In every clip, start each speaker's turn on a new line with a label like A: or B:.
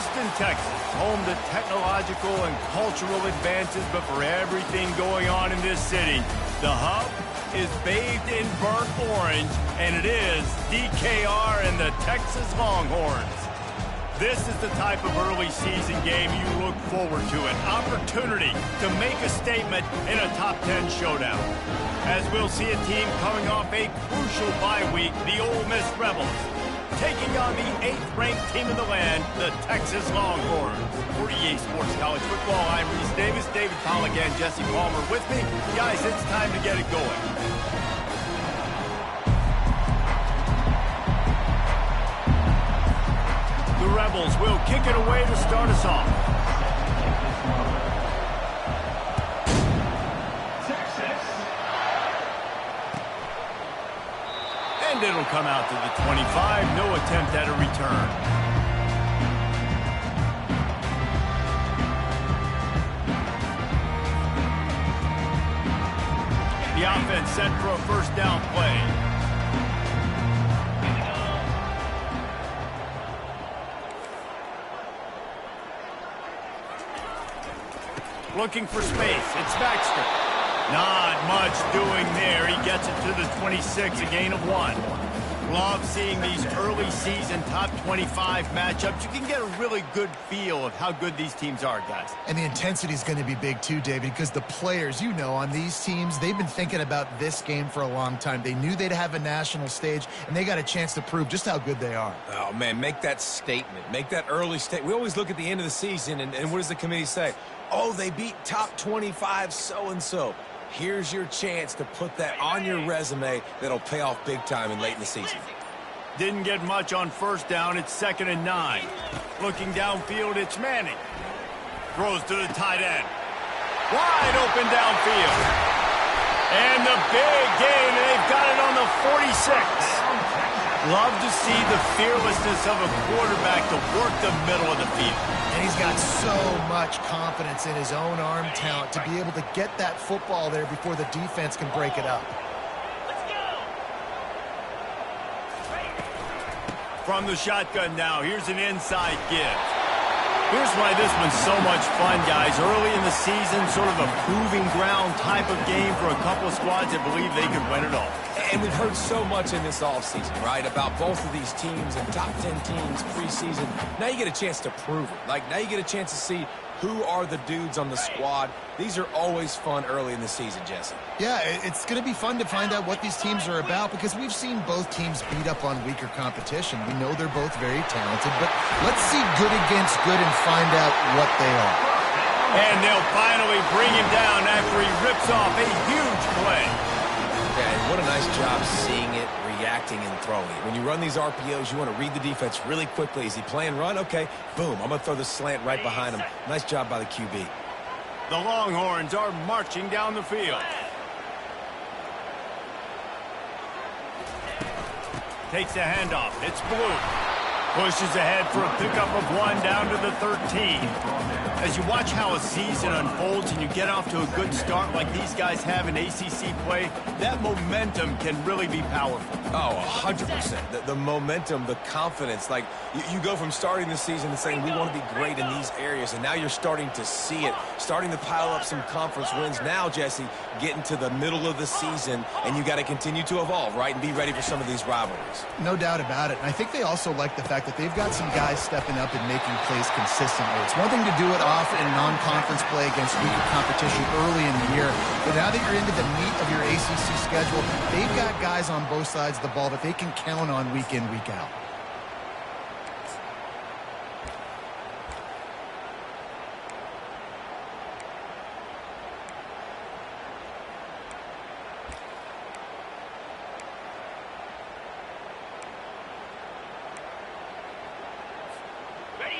A: Austin, Texas, home to technological and cultural advances, but for everything going on in this city, the hub is bathed in burnt orange, and it is DKR and the Texas Longhorns. This is the type of early season game you look forward to, an opportunity to make a statement in a top 10 showdown. As we'll see a team coming off a crucial bye week, the Ole Miss Rebels, taking on the 8th-ranked team in the land, the Texas Longhorns. For EA Sports College Football, I'm Reese Davis, David Pollack, and Jesse Palmer with me. Guys, it's time to get it going. The Rebels will kick it away to start us off. And it'll come out to the 25. No attempt at a return. The offense set for a first down play. Looking for space. It's Baxter. Not much doing there. He gets it to the 26, a gain of 1. Love seeing these early season top 25 matchups. You can get a really good feel of how good these teams are, guys.
B: And the intensity is going to be big too, David, because the players, you know, on these teams, they've been thinking about this game for a long time. They knew they'd have a national stage, and they got a chance to prove just how good they are.
C: Oh, man, make that statement. Make that early statement. We always look at the end of the season, and what does the committee say? Oh, they beat top 25 so-and-so. Here's your chance to put that on your resume that'll pay off big time and late in the season.
A: Didn't get much on first down. It's 2nd and 9. Looking downfield, it's Manning. Throws to the tight end. Wide open downfield. And the big gain, and they've got it on the 46. Love to see the fearlessness of a quarterback to work the middle of the field.
B: And he's got so much confidence in his own arm talent to be able to get that football there before the defense can break it up.
D: Let's go.
A: From the shotgun now, here's an inside give. Here's why this one's so much fun, guys. Early in the season, sort of a proving ground type of game for a couple of squads that believe they could win it all.
C: And we've heard so much in this offseason, right, about both of these teams and top 10 teams preseason. Now you get a chance to prove it. Like, now you get a chance to see who are the dudes on the squad. These are always fun early in the season, Jesse.
B: Yeah, it's going to be fun to find out what these teams are about because we've seen both teams beat up on weaker competition. We know they're both very talented, but let's see good against good and find out what they are.
A: And they'll finally bring him down after he rips off a huge play.
C: Okay, what a nice job seeing it, reacting, and throwing it. When you run these RPOs, you want to read the defense really quickly. Is he playing run? Okay, boom, I'm going to throw the slant right behind him. Nice job by the QB.
A: The Longhorns are marching down the field. Takes a handoff. It's Blue. Pushes ahead for a pickup of 1 down to the 13. As you watch how a season unfolds and you get off to a good start like these guys have in ACC play, that momentum can really be powerful.
C: Oh, 100%. The momentum, the confidence. Like, you go from starting the season and saying, we want to be great in these areas, and now you're starting to see it, starting to pile up some conference wins. Now, Jesse, getting to the middle of the season, and you got to continue to evolve, right, and be ready for some of these rivalries.
B: No doubt about it. And I think they also like the fact that they've got some guys stepping up and making plays consistently. It's one thing to do it often in non-conference play against weaker competition early in the year, but now that you're into the meat of your ACC schedule, they've got guys on both sides of the ball that they can count on week in, week out.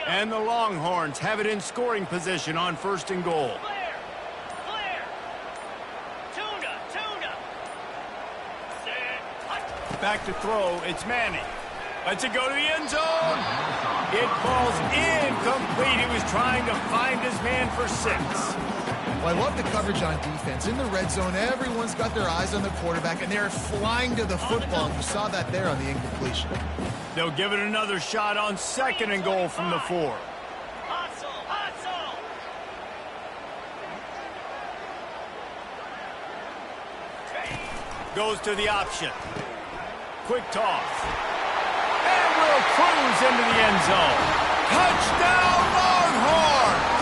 A: And the Longhorns have it in scoring position on 1st and goal.
D: Clear. Tuna. Set.
A: Back to throw. It's Manning. Lets it go to the end zone. It falls incomplete. He was trying to find his man for 6.
B: Well, I love the coverage on defense. In the red zone, everyone's got their eyes on the quarterback, and they're flying to the football. And you saw that there on the incompletion.
A: They'll give it another shot on 2nd and goal from the 4. Goes to the option. Quick toss. And will cruise into the end zone. Touchdown, Longhorns!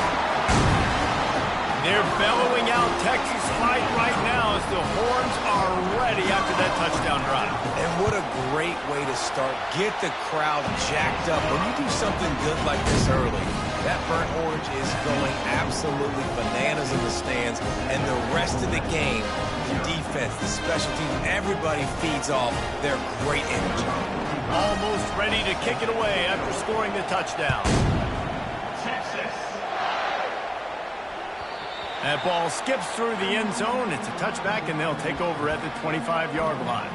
A: They're bellowing out Texas fight right now as the Horns are ready after that touchdown drive.
C: And what a great way to start. Get the crowd jacked up. When you do something good like this early, that burnt orange is going absolutely bananas in the stands. And the rest of the game, the defense, the special teams, everybody feeds off their great energy.
A: Almost ready to kick it away after scoring the touchdown. That ball skips through the end zone. It's a touchback, and they'll take over at the 25-yard line.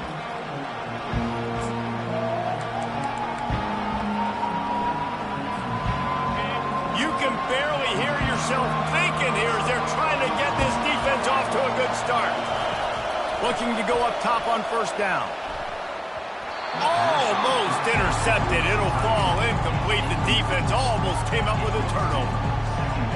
A: You can barely hear yourself thinking here as they're trying to get this defense off to a good start. Looking to go up top on first down. Almost intercepted. It'll fall incomplete. The defense almost came up with a turnover.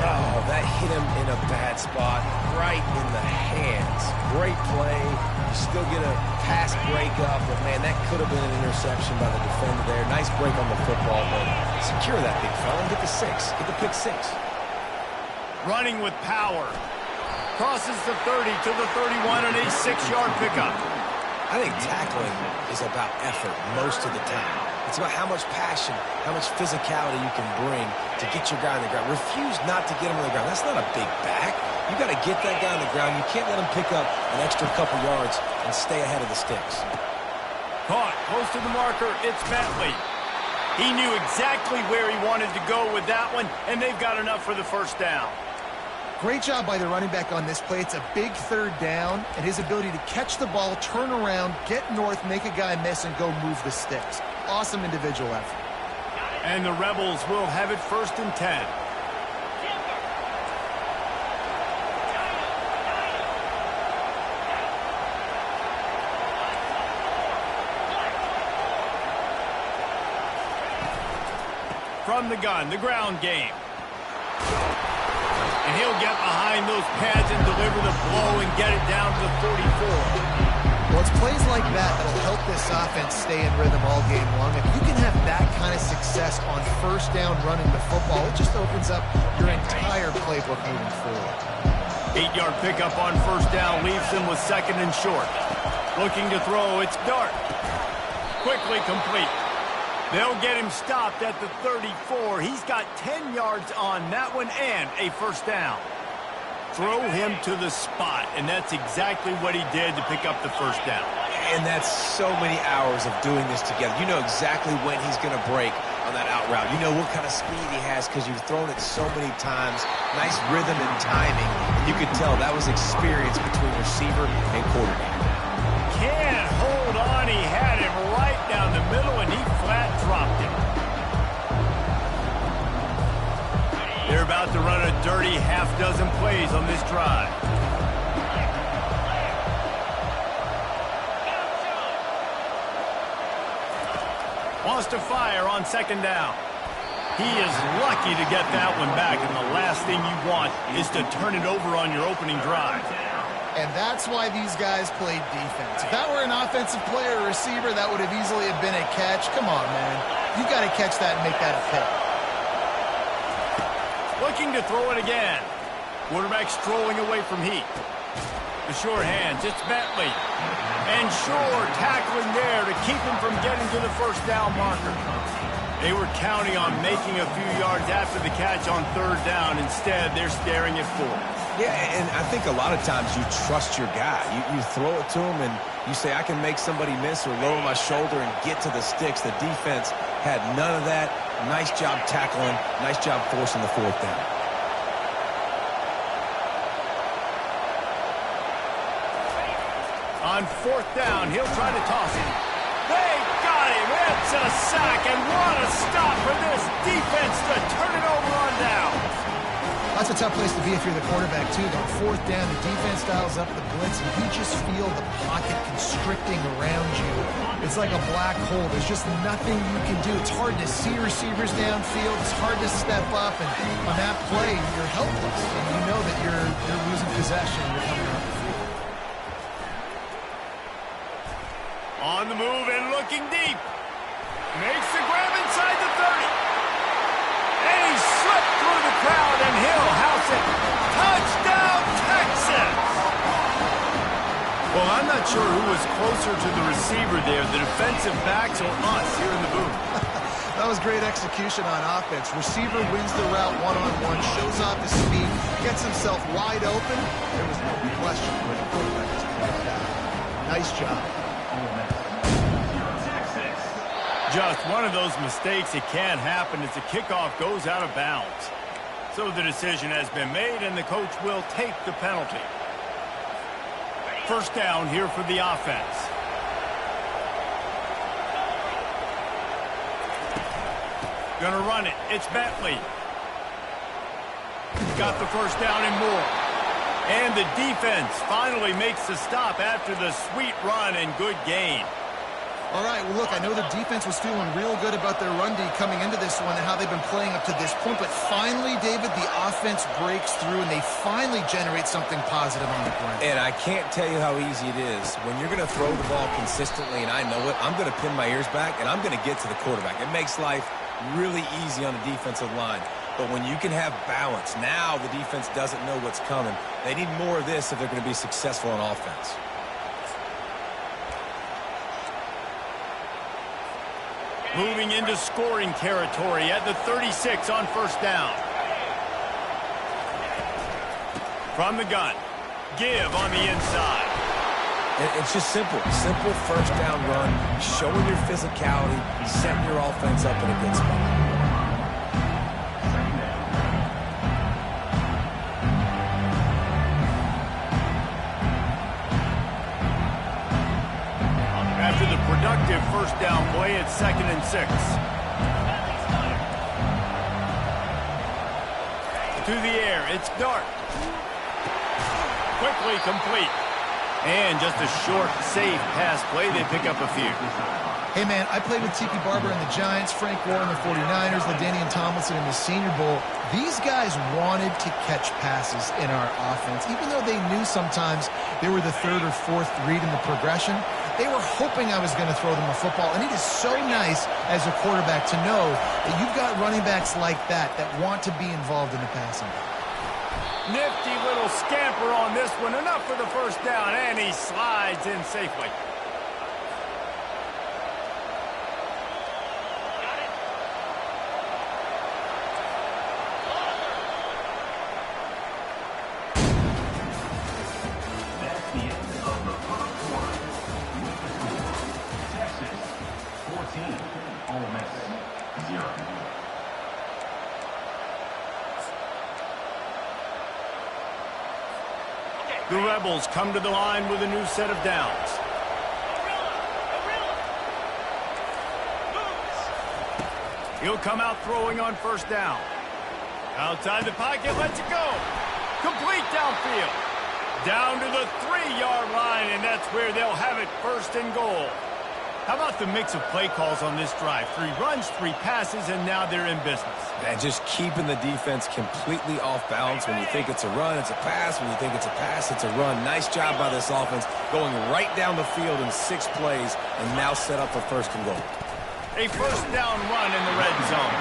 C: Oh, that hit him in a bad spot, right in the hands. Great play. You still get a pass breakup, but, man, that could have been an interception by the defender there. Nice break on the football, but secure that big fella and get the six. Get the pick six.
A: Running with power. Crosses the 30 to the 31 and a 6-yard pickup.
C: I think tackling is about effort most of the time. It's about how much passion, how much physicality you can bring to get your guy on the ground. Refuse not to get him on the ground. That's not a big back. You got to get that guy on the ground. You can't let him pick up an extra couple yards and stay ahead of the sticks.
A: Caught close to the marker. It's Bentley. He knew exactly where he wanted to go with that one, and they've got enough for the first down.
B: Great job by the running back on this play. It's a big third down, and his ability to catch the ball, turn around, get north, make a guy miss, and go move the sticks. Awesome individual effort.
A: And the Rebels will have it 1st and 10. From the gun, the ground game. And he'll get behind those pads and deliver the blow and get it down to the 44.
B: Well, it's plays like that that'll help this offense stay in rhythm all game long. If you can have that kind of success on first down running the football, it just opens up your entire playbook moving forward.
A: 8-yard pickup on first down leaves them with 2nd and short. Looking to throw, it's Dart. Quickly complete. They'll get him stopped at the 34. He's got 10 yards on that one and a first down. Throw him to the spot, and that's exactly what he did to pick up the first down.
C: And that's so many hours of doing this together. You know exactly when he's going to break on that out route. You know what kind of speed he has because you've thrown it so many times. Nice rhythm and timing. And you could tell that was experience between receiver and quarterback.
A: Can't hold on. He had him right down the middle, and he flat dropped him. They're about to run a dirty half-dozen plays on this drive. Wants to fire on 2nd down. He is lucky to get that one back, and the last thing you want is to turn it over on your opening drive.
B: And that's why these guys played defense. If that were an offensive player or receiver, that would have easily have been a catch. Come on, man. You got to catch that and make that a pick.
A: Looking to throw it again. Quarterback strolling away from Heat. The short hands, it's Bentley. And Shore tackling there to keep him from getting to the first down marker. They were counting on making a few yards after the catch on 3rd down. Instead, they're staring at 4.
C: Yeah, and I think a lot of times you trust your guy. You throw it to him and you say, I can make somebody miss or lower my shoulder and get to the sticks. The defense had none of that. Nice job tackling. Nice job forcing the 4th down.
A: On 4th down, he'll try to toss it. They got him. It's a sack, and what a stop for this defense to turn it over on down.
B: That's a tough place to be if you're the quarterback, too. On 4th down, the defense dials up the blitz, and you just feel the pocket constricting around you. It's like a black hole. There's just nothing you can do. It's hard to see receivers downfield. It's hard to step up, and on that play, you're helpless. And you know that you're losing possession. You're coming off the field.
A: On the move and looking deep. Makes the grab inside the 30. And he slipped through the crowd, and he'll house it. Touchdown, Texas! Well, I'm not sure who was closer to the receiver there, the defensive backs or us here in the booth.
B: That was great execution on offense. Receiver wins the route one-on-one, shows off his speed, gets himself wide open. There was no question where the quarterback was coming out. Nice job.
A: Just one of those mistakes that can't happen as the kickoff goes out of bounds. So the decision has been made, and the coach will take the penalty. First down here for the offense. Gonna run it. It's Bentley. Got the first down and more. And the defense finally makes the stop after the sweet run and good gain.
B: All right, well, look, I know the defense was feeling real good about their run D coming into this one and how they've been playing up to this point, but finally, David, the offense breaks through and they finally generate something positive on the ground.
C: And I can't tell you how easy it is. When you're going to throw the ball consistently, and I know it, I'm going to pin my ears back, and I'm going to get to the quarterback. It makes life really easy on the defensive line. But when you can have balance, now the defense doesn't know what's coming. They need more of this if they're going to be successful on offense.
A: Moving into scoring territory at the 36 on first down. From the gun. Give on the inside.
C: It's just simple. Simple first down run, showing your physicality, setting your offense up in a good spot.
A: After the productive first down play, it's 2nd and 6. To the air, it's Dart. Quickly complete. And just a short, safe pass play. They pick up a few.
B: Hey, man, I played with Tiki Barber and the Giants, Frank Gore and the 49ers, LaDainian Tomlinson in the Senior Bowl. These guys wanted to catch passes in our offense. Even though they knew sometimes they were the third or fourth read in the progression, they were hoping I was going to throw them a football. And it is so nice as a quarterback to know that you've got running backs like that want to be involved in the passing game.
A: Nifty little scamper on this one. Enough for the first down, and he slides in safely.
E: That's the end of the first quarter. Texas 14, Ole Miss 0.
A: The Rebels come to the line with a new set of downs. He'll come out throwing on first down. Outside the pocket, lets it go. Complete downfield. Down to the 3-yard line, and that's where they'll have it, 1st and goal. How about the mix of play calls on this drive? 3 runs, 3 passes, and now they're in business.
C: And just keeping the defense completely off balance. When you think it's a run, it's a pass. When you think it's a pass, it's a run. Nice job by this offense, going right down the field in 6 plays, and now set up for 1st and goal.
A: A first down run in the red zone.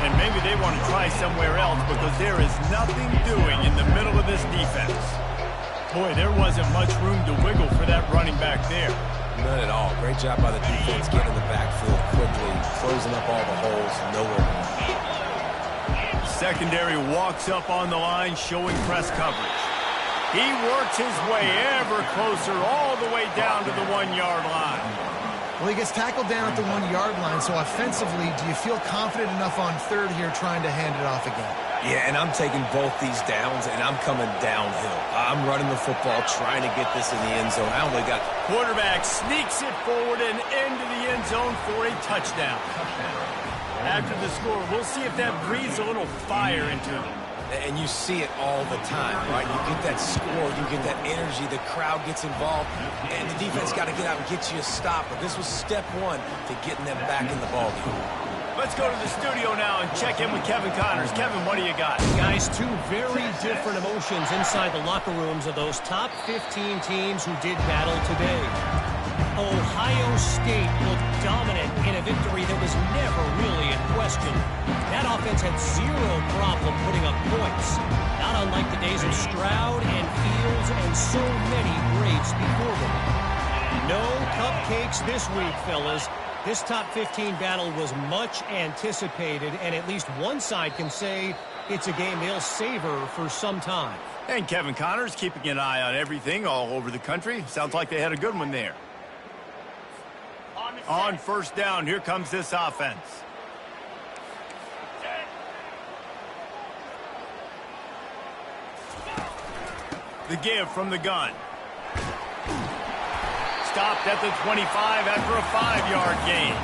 A: And maybe they want to try somewhere else because there is nothing doing in the middle of this defense. Boy, there wasn't much room to wiggle for that running back there.
C: None at all. Great job by the defense getting in the backfield quickly, closing up all the holes. No opening.
A: Secondary walks up on the line, showing press coverage. He works his way ever closer all the way down to the 1-yard line.
B: Well, he gets tackled down at the 1-yard line, so offensively, do you feel confident enough on third here trying to hand it off again?
C: Yeah, and I'm taking both these downs, and I'm coming downhill. I'm running the football, trying to get this in the end zone. I only got...
A: Quarterback sneaks it forward and into the end zone for a touchdown. After the score, we'll see if that breathes a little fire into them.
C: And you see it all the time, right? You get that score, you get that energy, the crowd gets involved, and the defense got to get out and get you a stop. But this was step 1 to getting them back in the ballgame.
A: Let's go to the studio now and check in with Kevin Connors. Kevin, what do you got?
F: Guys, 2 very different emotions inside the locker rooms of those top 15 teams who did battle today. Ohio State looked dominant in a victory that was never really in question. That offense had zero problem putting up points, not unlike the days of Stroud and Fields and so many greats before them. No cupcakes this week, fellas. This top 15 battle was much anticipated, and at least one side can say it's a game they'll savor for some time.
A: And Kevin Connors keeping an eye on everything all over the country. Sounds like they had a good one there. On first down, here comes this offense. The give from the gun. Stopped at the 25 after a 5-yard gain.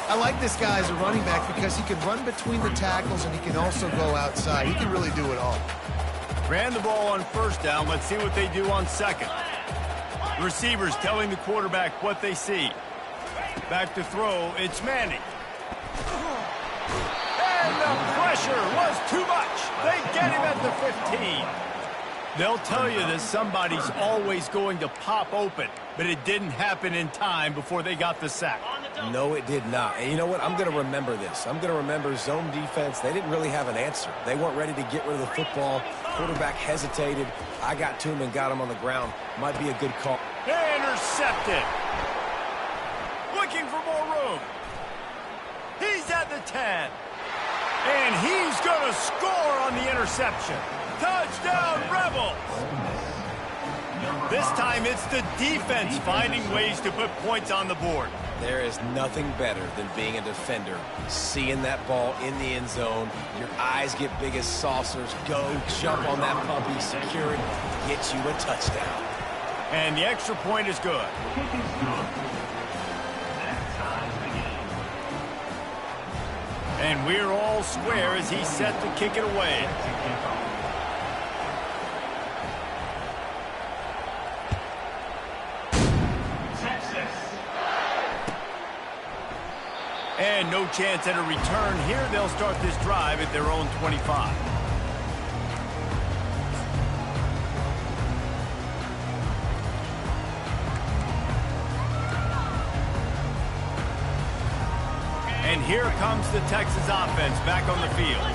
B: I like this guy as a running back because he can run between the tackles and he can also go outside. He can really do it all.
A: Ran the ball on first down. Let's see what they do on second. Receivers telling the quarterback what they see. Back to throw, it's Manning. And the pressure was too much. They get him at the 15. They'll tell you that somebody's always going to pop open, but it didn't happen in time before they got the sack.
C: No, it did not. And you know what? I'm going to remember this. I'm going to remember zone defense. They didn't really have an answer. They weren't ready to get rid of the football. Quarterback hesitated. I got to him and got him on the ground. Might be a good call.
A: Intercepted. Looking for more room. He's at the 10. And he's going to score on the interception. Touchdown, Rebels! This time it's the defense finding ways to put points on the board.
C: There is nothing better than being a defender. Seeing that ball in the end zone, your eyes get big as saucers. Go, jump on that puppy, secure it, get you a touchdown.
A: And the extra point is good.
E: Kick is good. That ties the game.
A: And we're all square as he's set to kick it away. And no chance at a return here. They'll start this drive at their own 25. And here comes the Texas offense back on the field.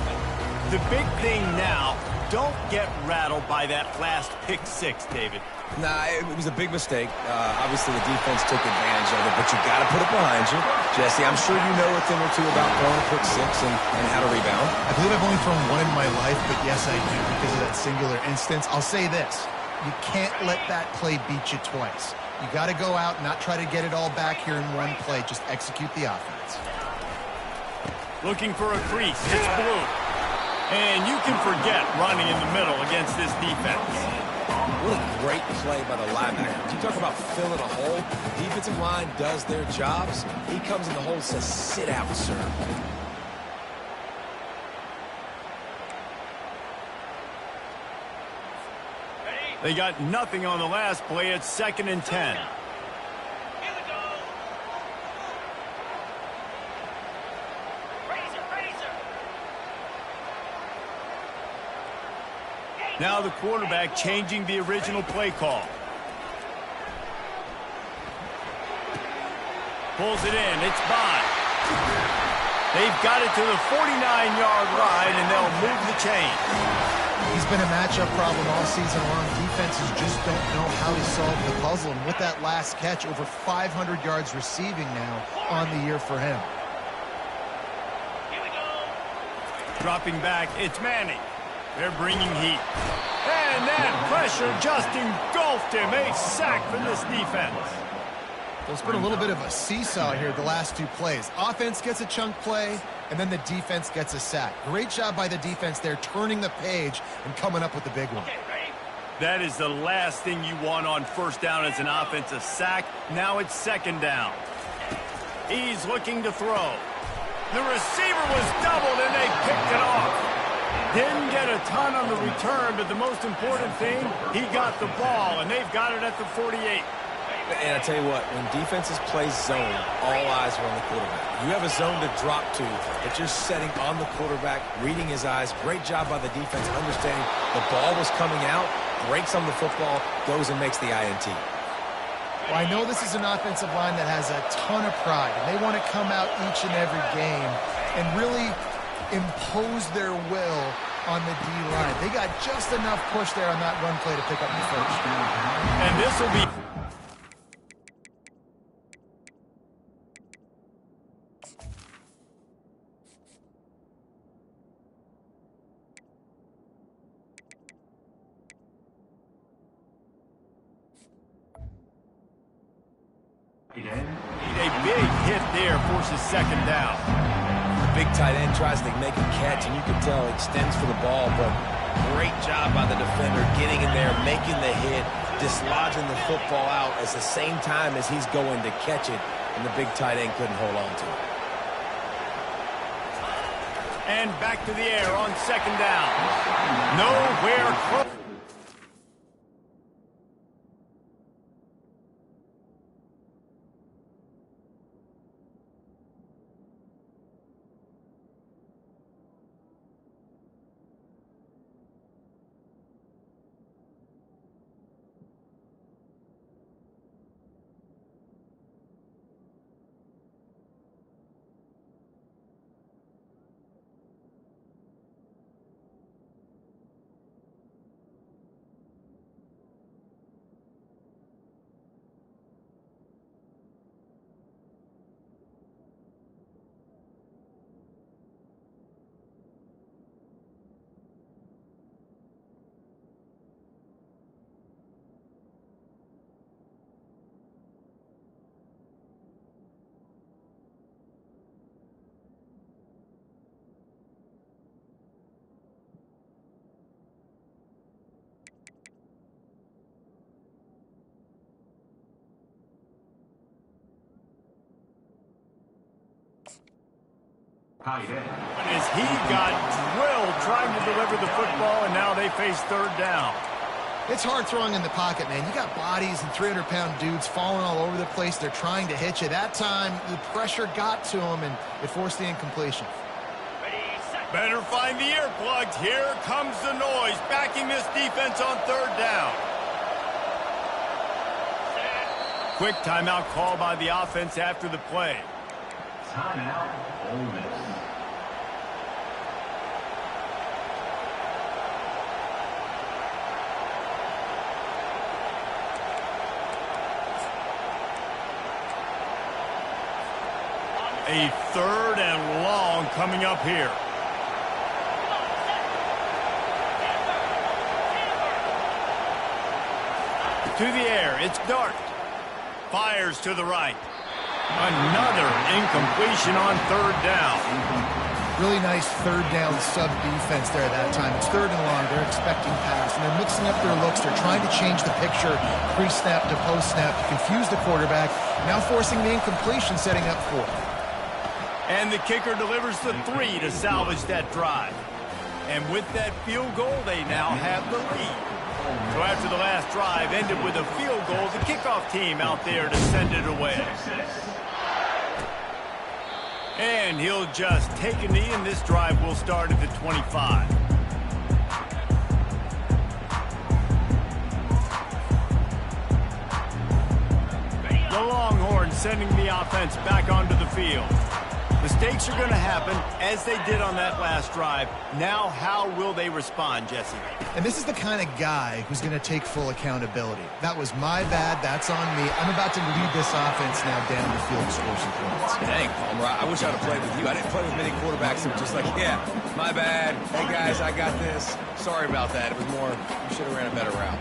A: The big thing now, don't get rattled by that last pick six, David.
C: Nah, it was a big mistake. Obviously, the defense took advantage of it, but you got to put it behind you. Jesse, I'm sure you know a thing or two about throwing a pick six and how to rebound.
B: I believe I've only thrown one in my life, but yes, I do because of that singular instance. I'll say this. You can't let that play beat you twice. You got to go out and not try to get it all back here in one play. Just execute the offense.
A: Looking for a crease. It's blue. And you can forget running in the middle against this defense.
C: What a great play by the linebacker. You talk about filling a hole. The defensive line does their jobs. He comes in the hole and says, sit out, sir.
A: They got nothing on the last play. It's 2nd and 10. Now the quarterback changing the original play call. Pulls it in. It's Bond. They've got it to the 49-yard line, and they'll move the chain.
B: He's been a matchup problem all season long. Defenses just don't know how to solve the puzzle. And with that last catch, over 500 yards receiving now on the year for him.
A: Dropping back, it's Manning. They're bringing heat. And that pressure just engulfed him. A sack for this defense.
B: Well, it's been a little bit of a seesaw here the last two plays. Offense gets a chunk play, and then the defense gets a sack. Great job by the defense there, turning the page and coming up with the big one.
A: That is the last thing you want on first down as an offensive sack. Now it's 2nd down. He's looking to throw. The receiver was doubled, and they picked it off. Didn't get a ton on the return, but the most important thing, he got the ball, and they've got it at the 48.
C: And I tell you what, when defenses play zone, all eyes are on the quarterback. You have a zone to drop to, but you're setting on the quarterback, reading his eyes. Great job by the defense, understanding the ball was coming out, breaks on the football, goes and makes the INT.
B: Well, I know this is an offensive line that has a ton of pride, and they want to come out each and every game and really impose their will on the D-line. They got just enough push there on that run play to pick up the first.
A: And this will be... A big hit there forces second down.
C: The big tight end tries to make a catch, and you can tell he extends for the ball, but great job by the defender getting in there, making the hit, dislodging the football out at the same time as he's going to catch it, and the big tight end couldn't hold on to it.
A: And back to the air on second down. Nowhere close. As he got drilled trying to deliver the football, and now they face third down.
B: It's hard throwing in the pocket, man. You got bodies and 300-pound dudes falling all over the place. They're trying to hit you. That time, the pressure got to him, and it forced the incompletion.
A: Better find the earplugs. Here comes the noise, backing this defense on third down. Quick timeout call by the offense after the play.
E: Timeout, Ole Miss.
A: A third and long coming up here. To the air, it's Dart. Fires to the right. Another incompletion on third down.
B: Really nice third down sub-defense there that time. It's third and long. They're expecting pass, and they're mixing up their looks. They're trying to change the picture pre-snap to post-snap to confuse the quarterback, now forcing the incompletion, setting up fourth.
A: And the kicker delivers the 3 to salvage that drive. And with that field goal, they now have the lead. So after the last drive ended with a field goal, the kickoff team out there to send it away. And he'll just take a knee, and this drive will start at the 25. The Longhorns sending the offense back onto the field. Mistakes are going to happen, as they did on that last drive. Now, how will they respond, Jesse?
B: And this is the kind of guy who's going to take full accountability. That was my bad. That's on me. I'm about to lead this offense now down the field to score some points.
C: Dang, Palmer, I wish I'd have played with you. I didn't play with many quarterbacks that were just like, yeah, my bad. Hey, guys, I got this. Sorry about that. It was more, you should have ran a better route.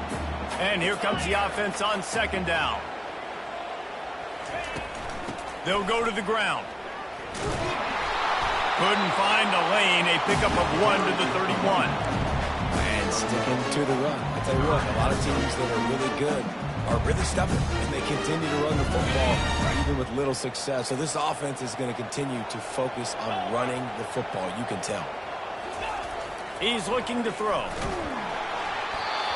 A: And here comes the offense on second down. They'll go to the ground. Couldn't find a lane. A pickup of 1 to the 31.
C: And sticking to the run. I tell you what, a lot of teams that are really good are really stubborn, and they continue to run the football even with little success. So this offense is going to continue to focus on running the football. You can tell.
A: He's looking to throw.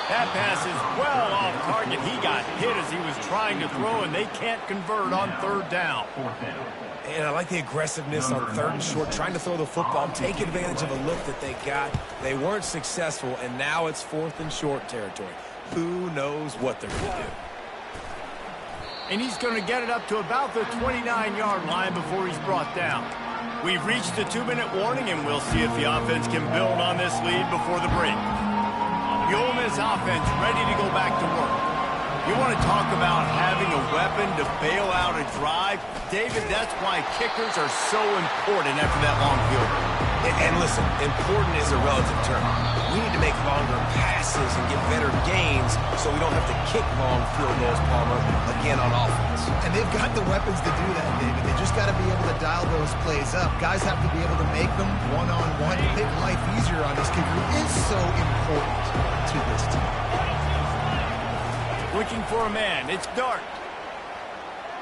A: That pass is well off target. He got hit as he was trying to throw, and they can't convert on third down.
C: And I like the aggressiveness on third and short, trying to throw the football, take advantage of a look that they got. They weren't successful, and now it's fourth and short territory. Who knows what they're going to do?
A: and he's going to get it up to about the 29-yard line before he's brought down. We've reached the 2-minute warning, and we'll see if the offense can build on this lead before the break. The Ole Miss offense ready to go back to work. You want to talk about having a weapon to bail out a drive? David, that's why kickers are so important after that long field goal.
C: And listen, important is a relative term. We need to make longer passes and get better gains so we don't have to kick long field goals, Palmer, again on offense.
B: And they've got the weapons to do that, David. They just got to be able to dial those plays up. Guys have to be able to make them one-on-one to make life easier on this kid who is so important to this team.
A: Looking for a man. It's Dart.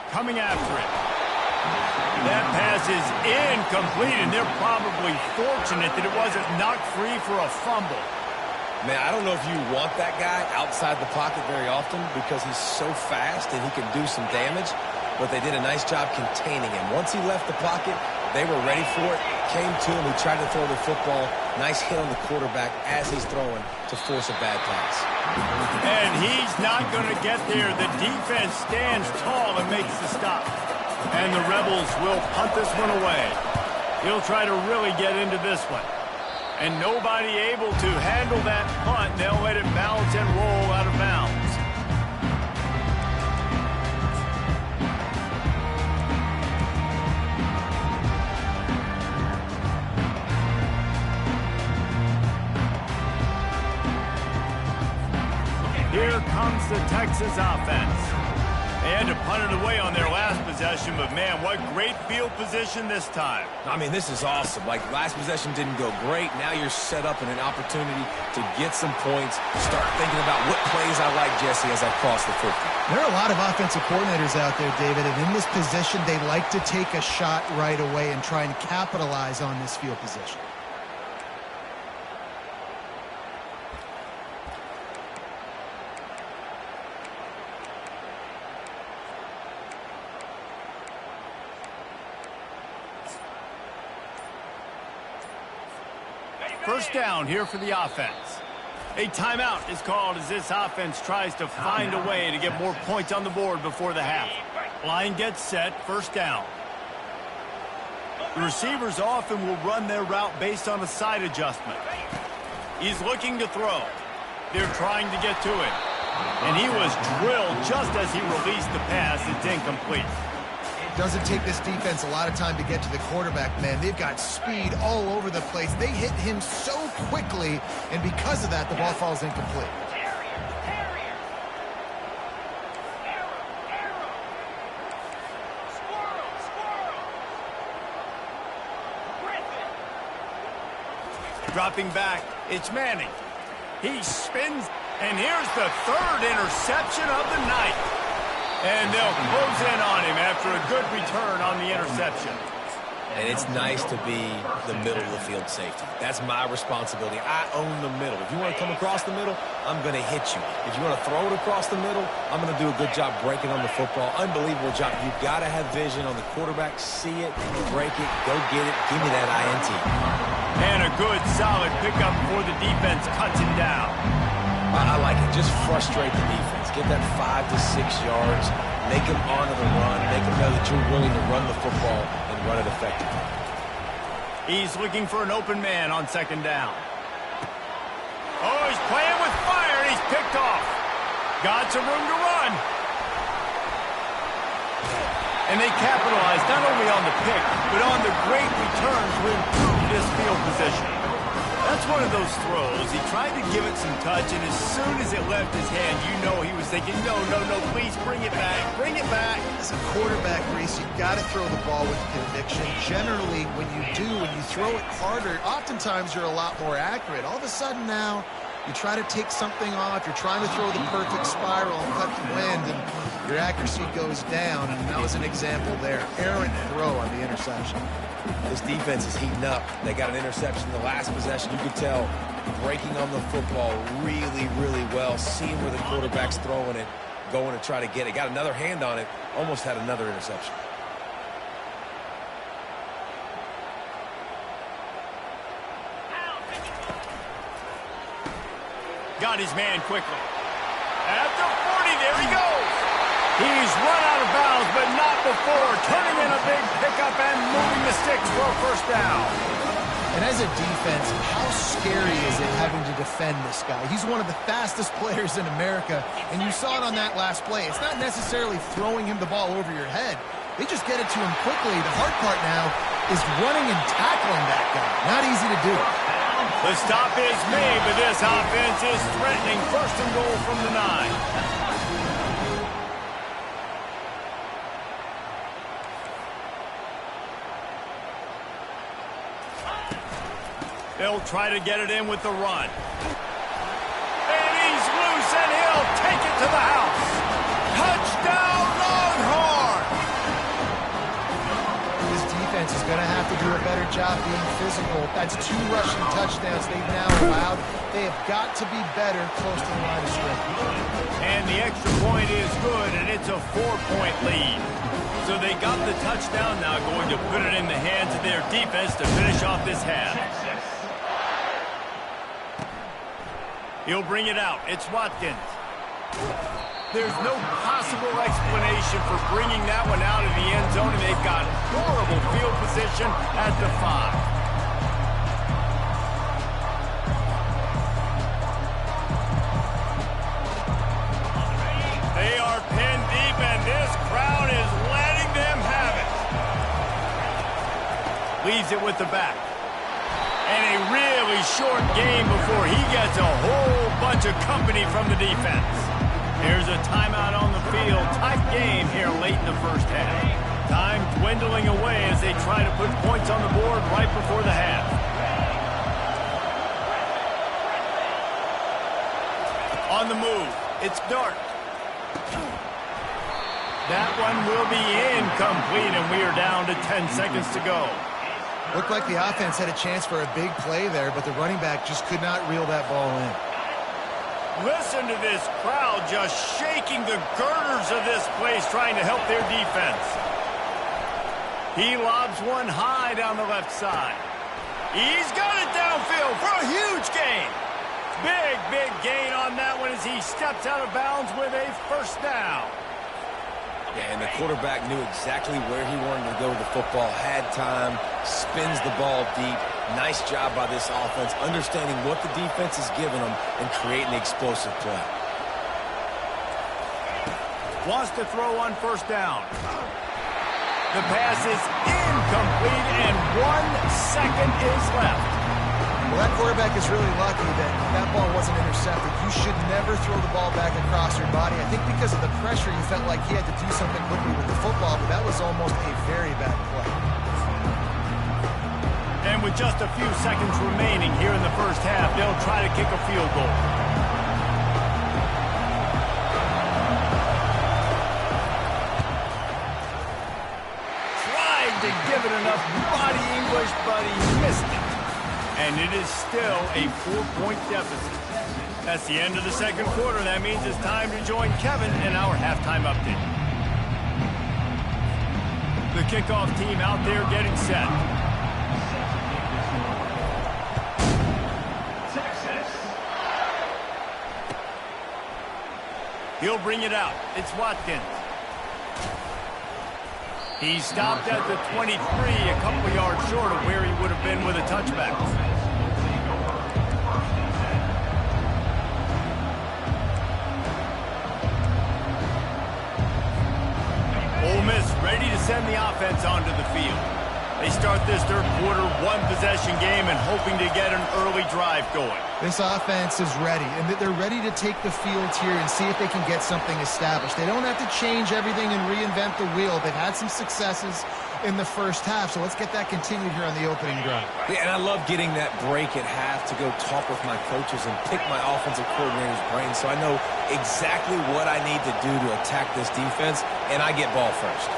A: Coming after it. That pass is incomplete, and they're probably fortunate that it wasn't knocked free for a fumble.
C: Man, I don't know if you want that guy outside the pocket very often because he's so fast and he can do some damage, but they did a nice job containing him. Once he left the pocket, they were ready for it, came to him, he tried to throw the football. Nice hit on the quarterback as he's throwing to force a bad pass.
A: And he's not going to get there. The defense stands tall and makes the stop. And the Rebels will punt this one away. He'll try to really get into this one. And nobody able to handle that punt. They'll let it bounce and roll out of bounds. Here comes the Texas offense. They had to punt it away on their last possession, but man, what great field position this time.
C: I mean, this is awesome. Like, last possession didn't go great. Now you're set up in an opportunity to get some points. Start thinking about what plays I like, Jesse, as I cross the 50.
B: There are a lot of offensive coordinators out there, David, and in this position, they like to take a shot right away and try and capitalize on this field position.
A: First down here for the offense. A timeout is called as this offense tries to find a way to get more points on the board before the half. Line gets set, first down. The receivers often will run their route based on a side adjustment. He's looking to throw. They're trying to get to it. And he was drilled just as he released the pass. It's incomplete.
B: Doesn't take this defense a lot of time to get to the quarterback, man. They've got speed all over the place. They hit him so quickly, and because of that, the ball falls incomplete.
A: Dropping back, it's Manning. He spins, and here's the third interception of the night. And they'll close in on him after a good return on the interception.
C: And it's nice to be the middle of the field safety. That's my responsibility. I own the middle. If you want to come across the middle, I'm going to hit you. If you want to throw it across the middle, I'm going to do a good job breaking on the football. Unbelievable job. You've got to have vision on the quarterback. See it, break it, go get it. Give me that INT.
A: And a good, solid pickup before the defense cuts him down.
C: I like it. Just frustrate the defense. Get that 5 to 6 yards. Make them honor the run. Make them know that you're willing to run the football and run it effectively.
A: He's looking for an open man on second down. Oh, he's playing with fire, and he's picked off. Got some room to run. And they capitalized not only on the pick, but on the great return to improve this field position. That's one of those throws. He tried to give it some touch, and as soon as it left his hand, you know he was thinking, no, please bring it back, bring it back.
B: As a quarterback, Reese, you've got to throw the ball with conviction. Generally, when you do, when you throw it harder, oftentimes you're a lot more accurate. All of a sudden now, you try to take something off, you're trying to throw the perfect spiral and cut the wind, and your accuracy goes down, and that was an example there. Errant throw on the interception.
C: This defense is heating up. They got an interception in the last possession. You could tell breaking on the football really, really well, seeing where the quarterback's throwing it, going to try to get it. Got another hand on it, almost had another interception.
A: Got his man quickly. At the 40, there he goes. He's run out of bounds, but not before turning in a big pickup and moving the sticks for a first down.
B: And as a defense, how scary is it having to defend this guy? He's one of the fastest players in America, and you saw it on that last play. It's not necessarily throwing him the ball over your head. They just get it to him quickly. The hard part now is running and tackling that guy. Not easy to do.
A: The stop is made, but this offense is threatening first and goal from the 9. They'll try to get it in with the run. And he's loose, and he'll take it to the house. Touchdown, Longhorn!
B: This defense is going to have to do a better job being physical. That's 2 rushing touchdowns they've now allowed. They have got to be better close to the line of scrimmage.
A: And the extra point is good, and it's a 4-point lead. So they got the touchdown, now going to put it in the hands of their defense to finish off this half. He'll bring it out. It's Watkins. There's no possible explanation for bringing that one out of the end zone, and they've got horrible field position at the 5. They are pinned deep, and this crowd is letting them have it. Leaves it with the back. And a really short game before he gets a whole bunch of company from the defense. There's a timeout on the field. Tight game here late in the first half. Time dwindling away as they try to put points on the board right before the half. On the move, it's Dart. That one will be incomplete, and we are down to 10 seconds to go.
B: Looked like the offense had a chance for a big play there, but the running back just could not reel that ball in.
A: Listen to this crowd just shaking the girders of this place, trying to help their defense. He lobs one high down the left side. He's got it downfield for a huge gain. Big, big gain on that one as he steps out of bounds with a first down.
C: Yeah, and the quarterback knew exactly where he wanted to go with the football, had time, spins the ball deep. Nice job by this offense, understanding what the defense is giving them and creating the explosive play.
A: Wants to throw on first down. The pass is incomplete, and 1 second is left.
B: Well, that quarterback is really lucky that that ball wasn't intercepted. You should never throw the ball back across your body. I think because of the pressure, he felt like he had to do something quickly with the football, but that was almost a very bad play.
A: And with just a few seconds remaining here in the first half, they'll try to kick a field goal. Tried to give it enough body English, but he missed it. And it is still a 4-point deficit. That's the end of the second quarter. That means it's time to join Kevin in our halftime update. The kickoff team out there getting set. He'll bring it out. It's Watkins. He stopped at the 23, a couple yards short of where he would have been with a touchback. Ole Miss ready to send the offense onto the field. They start this third quarter one-possession game and hoping to get an early drive going.
B: This offense is ready, and they're ready to take the field here and see if they can get something established. They don't have to change everything and reinvent the wheel. They've had some successes in the first half, so let's get that continued here on the opening drive.
C: Yeah, and I love getting that break at half to go talk with my coaches and pick my offensive coordinator's brain so I know exactly what I need to do to attack this defense, and I get ball first.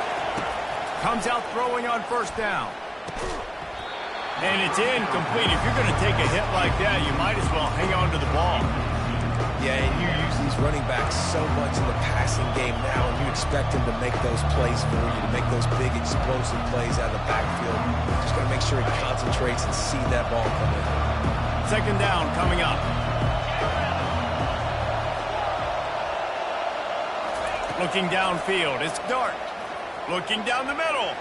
A: Comes out throwing on first down. And it's incomplete. If you're going to take a hit like that, you might as well hang on to the ball.
C: Yeah, and you use these running backs so much in the passing game now, and you expect them to make those plays for you, to make those big explosive plays out of the backfield. Just got to make sure he concentrates and see that ball come in.
A: Second down coming up. Looking downfield, it's Dart. Looking down the middle.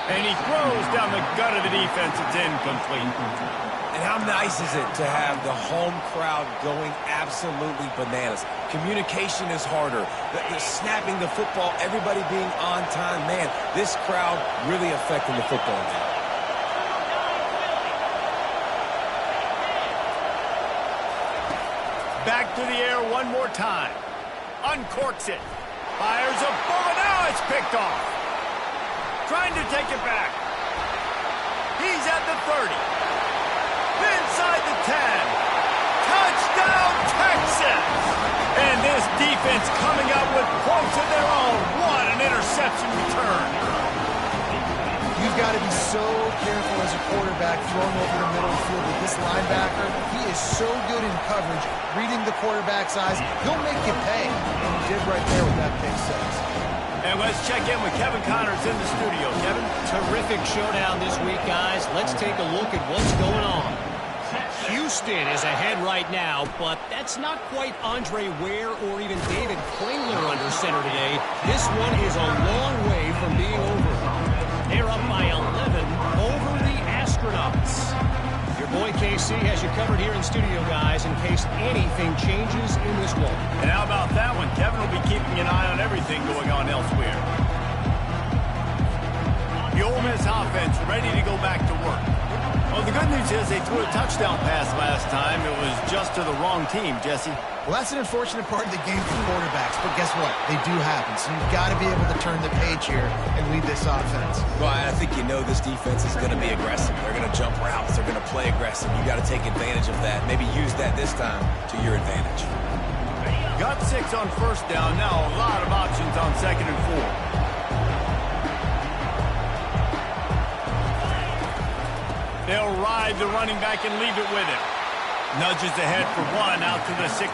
A: And he throws down the gut of the defense. It's incomplete.
C: And how nice is it to have the home crowd going absolutely bananas? Communication is harder. The snapping the football, everybody being on time. Man, this crowd really affecting the football game.
A: Back to the air one more time. Uncorks it. Fires a bullet. Now it's picked off. Trying to take it back. He's at the 30. Inside the 10. Touchdown, Texas! And this defense coming up with points of their own. What an interception return.
B: You've got to be so careful as a quarterback throwing over the middle of the field with this linebacker. He is so good in coverage, reading the quarterback's eyes. He'll make you pay, and he did right there with that pick six.
A: And let's check in with Kevin Connors in the studio. Kevin?
F: Terrific showdown this week, guys. Let's take a look at what's going on. Houston is ahead right now, but that's not quite Andre Ware or even David Klingler under center today. This one is a long way from being over. They're up by 11 over the Astronauts. Your boy KC has you covered here in studio, guys, in case anything changes in this one.
A: And how about that one? Kevin will be keeping an eye on everything going on elsewhere. The Ole Miss offense ready to go back to work. Well, the good news is they threw a touchdown pass last time. It was just to the wrong team, Jesse.
B: Well, that's an unfortunate part of the game for quarterbacks, but guess what? They do happen, so you've got to be able to turn the page here and lead this offense.
C: Well, I think you know this defense is going to be aggressive. They're going to jump routes. They're going to play aggressive. You got to take advantage of that. Maybe use that this time to your advantage.
A: Got 6 on first down. Now a lot of options on 2nd and 4. They'll ride the running back and leave it with him. Nudges ahead for 1 out to the 16.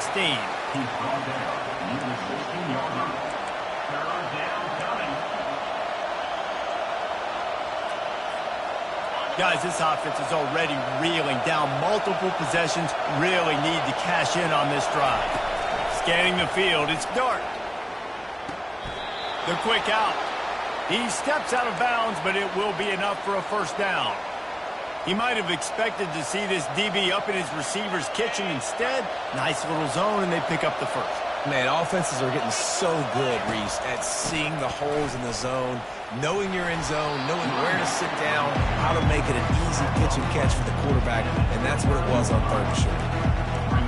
A: Guys, this offense is already reeling down multiple possessions. Really need to cash in on this drive. Scanning the field, it's Dart. The quick out. He steps out of bounds, but it will be enough for a first down. He might have expected to see this DB up in his receiver's kitchen. Instead, nice little zone, and they pick up the first.
C: Man, offenses are getting so good, Reese, at seeing the holes in the zone, knowing you're in zone, knowing where to sit down, how to make it an easy pitch and catch for the quarterback, and that's what it was on 3rd and short.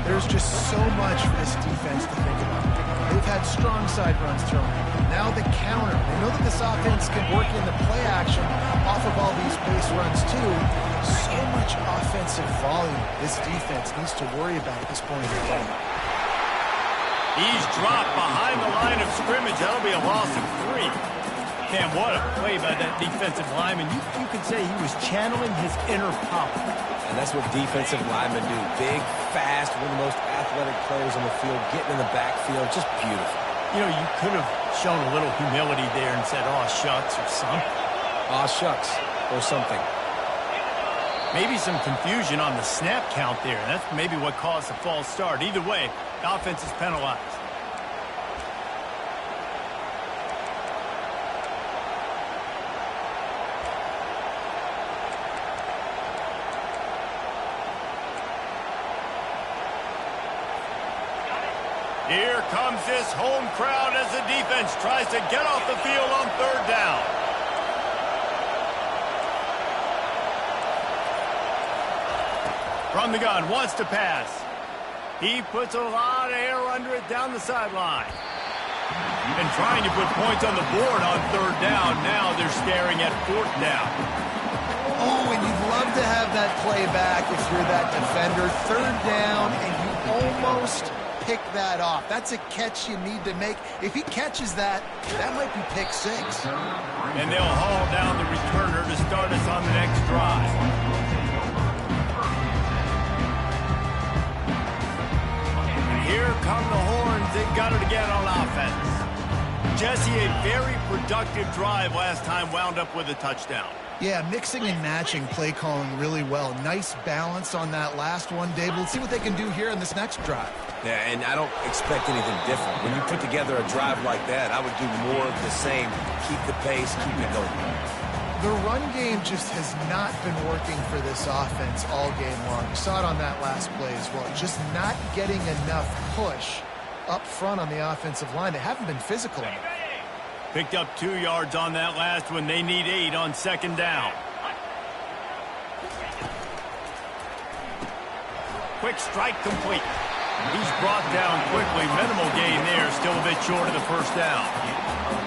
B: There's just so much for this defense to think about. They've had strong side runs thrown. Now the counter. They know that this offense can work in the play action off of all these base runs too. So much offensive volume this defense needs to worry about at this point in the game.
A: He's dropped behind the line of scrimmage. That'll be a loss of 3. Cam, what a play by that defensive lineman. You could say he was channeling his inner power.
C: And that's what defensive linemen do. Big, fast, one of the most athletic players on the field, getting in the backfield, just beautiful.
A: You know, you could have shown a little humility there and said, "Aw, shucks," or something.
C: Aw, shucks, or something.
A: Maybe some confusion on the snap count there. That's maybe what caused the false start. Either way, the offense is penalized. Here comes this home crowd as the defense tries to get off the field on 3rd down. From the gun, wants to pass. He puts a lot of air under it down the sideline. And trying to put points on the board on 3rd down. Now they're staring at 4th down.
B: Oh, and you'd love to have that play back if you're that defender. 3rd down, and you almost pick that off. That's a catch you need to make. If he catches that, that might be pick 6.
A: And they'll haul down the returner to start us on the next drive. And here come the horns. They got it again on offense. Jesse, a very productive drive last time wound up with a touchdown.
B: Yeah, mixing and matching play calling really well. Nice balance on that last one, Dave. Let's see what they can do here in this next drive.
C: Yeah, and I don't expect anything different. When you put together a drive like that, I would do more of the same. Keep the pace, keep it going.
B: The run game just has not been working for this offense all game long. You saw it on that last play as well. Just not getting enough push up front on the offensive line. They haven't been physical enough.
A: Picked up 2 yards on that last one. They need 8 on second down. Quick strike complete. He's brought down quickly. Minimal gain there. Still a bit short of the first down.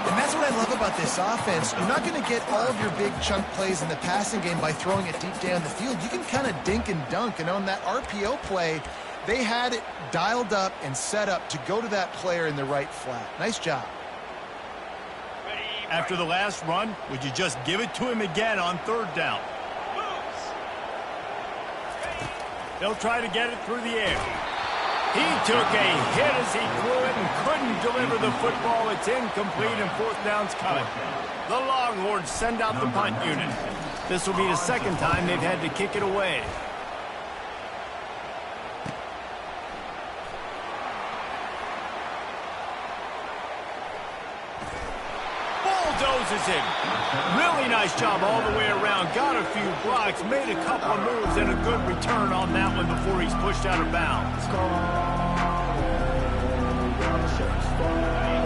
B: And that's what I love about this offense. You're not going to get all of your big chunk plays in the passing game by throwing it deep down the field. You can kind of dink and dunk. And on that RPO play, they had it dialed up and set up to go to that player in the right flat. Nice job.
A: After the last run, would you just give it to him again on third down? They'll try to get it through the air. He took a hit as he threw it and couldn't deliver the football. It's incomplete and fourth down's coming. The Longhorns send out the punt unit. This will be the second time they've had to kick it away. Bulldozes him. Really nice job all the way around. Got a few blocks, made a couple of moves, and a good return on that one before he's pushed out of bounds.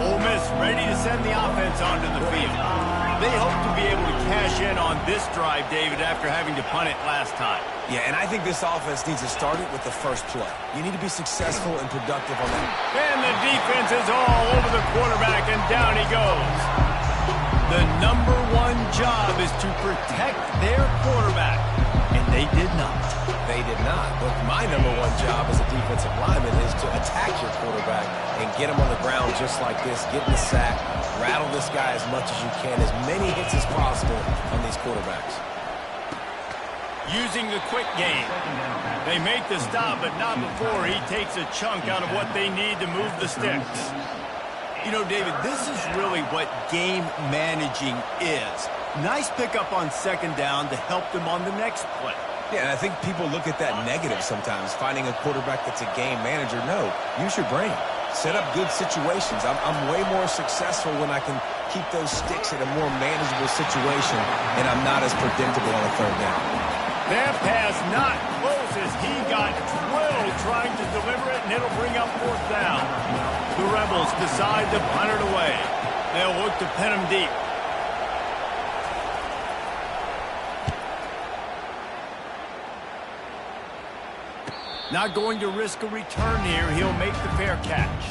A: Ole Miss ready to send the offense onto the field. They hope to be able to cash in on this drive, David, after having to punt it last time.
C: Yeah, and I think this offense needs to start it with the first play. You need to be successful and productive on that.
A: And the defense is all over the quarterback, and down he goes. The number one job is to protect their quarterback, and they did not.
C: They did not. But my number one job as a defensive lineman is to attack your quarterback and get him on the ground just like this, get in the sack, rattle this guy as much as you can, as many hits as possible on these quarterbacks.
A: Using the quick game. They make the stop, but not before he takes a chunk out of what they need to move the sticks. You know, David, this is really what game managing is. Nice pickup on second down to help them on the next play.
C: Yeah, and I think people look at that negative sometimes, finding a quarterback that's a game manager. No, use your brain. Set up good situations. I'm way more successful when I can keep those sticks in a more manageable situation, and I'm not as predictable on a third down.
A: That pass not close as he got drilled trying to deliver it, and it'll bring up fourth down. The Rebels decide to punt it away. They'll look to pin him deep. Not going to risk a return here. He'll make the fair catch.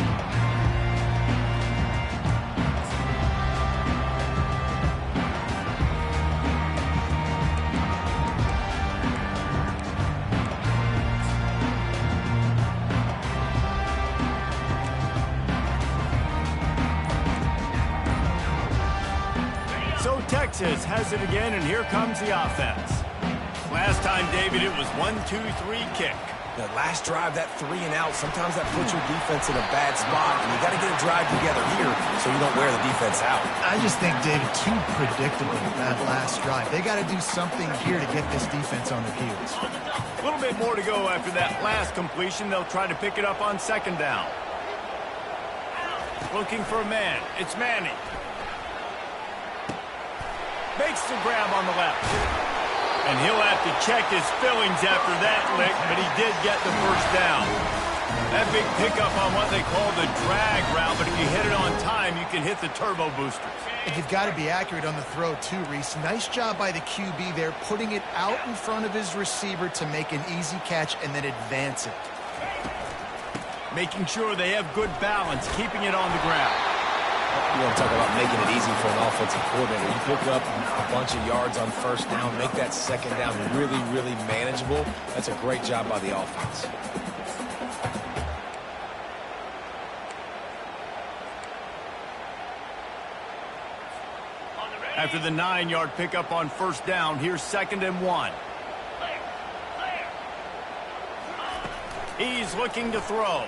A: So Texas has it again, and here comes the offense. Last time, David, it was 1-2-3 kick.
C: The last drive, that 3 and out, sometimes that puts your defense in a bad spot, and you got to get a drive together here so you don't wear the defense out.
B: I just think, David, too predictable that last drive. They got to do something here to get this defense on their heels.
A: A little bit more to go after that last completion. They'll try to pick it up on second down. Looking for a man. It's Manning. Makes the grab on the left. And he'll have to check his fillings after that lick, but he did get the first down. That big pickup on what they call the drag route, but if you hit it on time, you can hit the turbo boosters.
B: And you've got to be accurate on the throw, too, Reese. Nice job by the QB there, putting it out in front of his receiver to make an easy catch and then advance it.
A: Making sure they have good balance, keeping it on the ground.
C: You want to talk about making it easy for an offensive coordinator. You pick up a bunch of yards on first down, make that second down really, really manageable. That's a great job by the offense.
A: After the 9-yard pickup on first down, here's 2nd and 1. He's looking to throw.